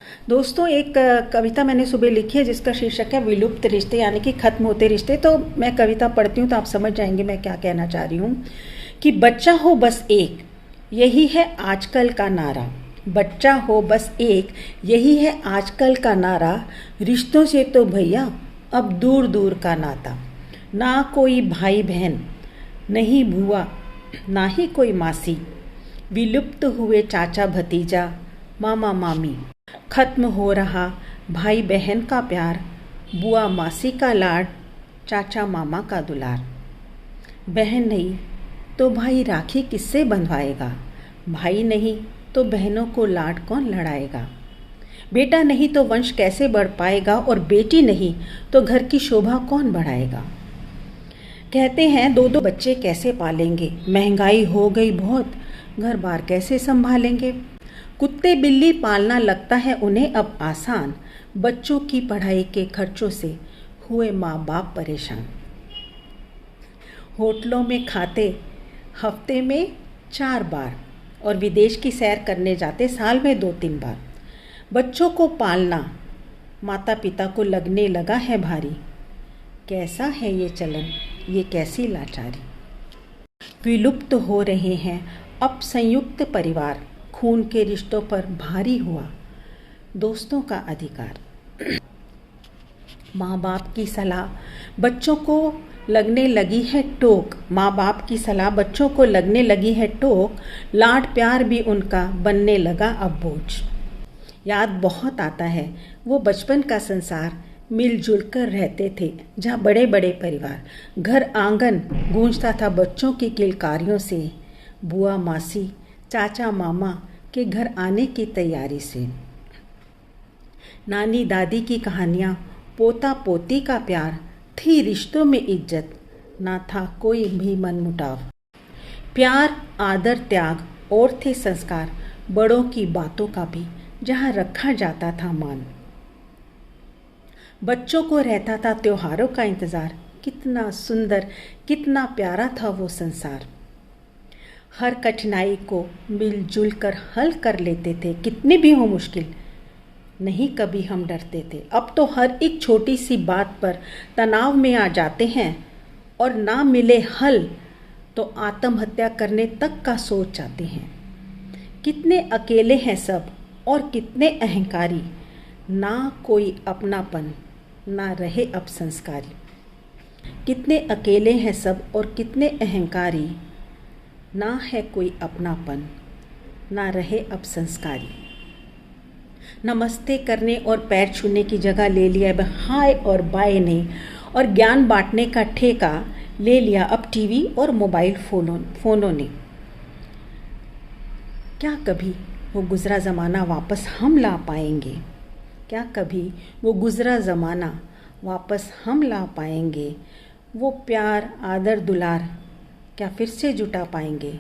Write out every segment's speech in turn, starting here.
दोस्तों एक कविता मैंने सुबह लिखी है जिसका शीर्षक है विलुप्त रिश्ते, यानी कि खत्म होते रिश्ते। तो मैं कविता पढ़ती हूँ तो आप समझ जाएंगे मैं क्या कहना चाह रही हूँ। कि बच्चा हो बस एक, यही है आजकल का नारा। बच्चा हो बस एक, यही है आजकल का नारा। रिश्तों से तो भैया अब दूर दूर का नाता। ना कोई भाई बहन, नहीं बुआ, ना ही कोई मासी। विलुप्त हुए चाचा भतीजा, मामा मामी। खत्म हो रहा भाई बहन का प्यार, बुआ मासी का लाड, चाचा मामा का दुलार। बहन नहीं तो भाई राखी किससे बंधवाएगा, भाई नहीं तो बहनों को लाड कौन लड़ाएगा। बेटा नहीं तो वंश कैसे बढ़ पाएगा, और बेटी नहीं तो घर की शोभा कौन बढ़ाएगा। कहते हैं दो दो बच्चे कैसे पालेंगे, महंगाई हो गई बहुत, घर बार कैसे संभालेंगे। कुत्ते बिल्ली पालना लगता है उन्हें अब आसान, बच्चों की पढ़ाई के खर्चों से हुए माँ बाप परेशान। होटलों में खाते हफ्ते में 4 बार, और विदेश की सैर करने जाते साल में 2-3 बार। बच्चों को पालना माता पिता को लगने लगा है भारी। कैसा है ये चलन, ये कैसी लाचारी। विलुप्त हो रहे हैं अब संयुक्त परिवार, खून के रिश्तों पर भारी हुआ दोस्तों का अधिकार। माँ बाप की सलाह बच्चों को लगने लगी है टोक, माँ बाप की सलाह बच्चों को लगने लगी है टोक। लाड प्यार भी उनका बनने लगा अब बोझ। याद बहुत आता है वो बचपन का संसार, मिलजुल कर रहते थे जहाँ बड़े बड़े परिवार। घर आंगन गूंजता था बच्चों की किलकारियों से, बुआ मासी चाचा मामा के घर आने की तैयारी से। नानी दादी की कहानियाँ, पोता पोती का प्यार, थी रिश्तों में इज्जत, ना था कोई भी मनमुटाव। प्यार आदर त्याग और थे संस्कार, बड़ों की बातों का भी जहाँ रखा जाता था मान। बच्चों को रहता था त्योहारों का इंतज़ार, कितना सुंदर कितना प्यारा था वो संसार। हर कठिनाई को मिलजुल कर हल कर लेते थे, कितनी भी हो मुश्किल नहीं कभी हम डरते थे। अब तो हर एक छोटी सी बात पर तनाव में आ जाते हैं, और ना मिले हल तो आत्महत्या करने तक का सोच जाते हैं। कितने अकेले हैं सब और कितने अहंकारी, ना कोई अपनापन ना रहे अब संस्कारी। कितने अकेले हैं सब और कितने अहंकारी, ना है कोई अपनापन ना रहे अब संस्कारी। नमस्ते करने और पैर छूने की जगह ले लिया अब हाय और बाय ने, और ज्ञान बांटने का ठेका ले लिया अब टीवी और मोबाइल फोनों ने। क्या कभी वो गुजरा ज़माना वापस हम ला पाएंगे, क्या कभी वो गुजरा ज़माना वापस हम ला पाएंगे। वो प्यार आदर दुलार क्या फिर से जुटा पाएंगे।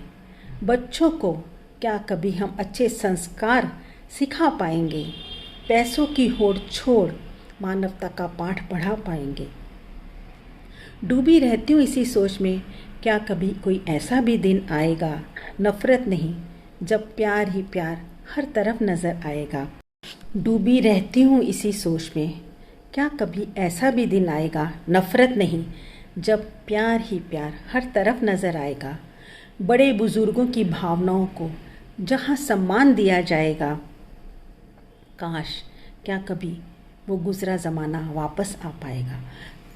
बच्चों को क्या कभी हम अच्छे संस्कार सिखा पाएंगे। पैसों की होड़ छोड़ मानवता का पाठ पढ़ा पाएंगे। डूबी रहती हूँ इसी सोच में, क्या कभी कोई ऐसा भी दिन आएगा, नफ़रत नहीं जब प्यार ही प्यार हर तरफ नज़र आएगा। डूबी रहती हूँ इसी सोच में, क्या कभी ऐसा भी दिन आएगा, नफ़रत नहीं जब प्यार ही प्यार हर तरफ नज़र आएगा। बड़े बुज़ुर्गों की भावनाओं को जहाँ सम्मान दिया जाएगा। काश क्या कभी वो गुज़रा ज़माना वापस आ पाएगा।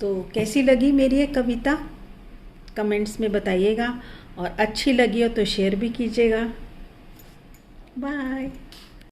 तो कैसी लगी मेरी ये कविता कमेंट्स में बताइएगा, और अच्छी लगी हो तो शेयर भी कीजिएगा। बाय।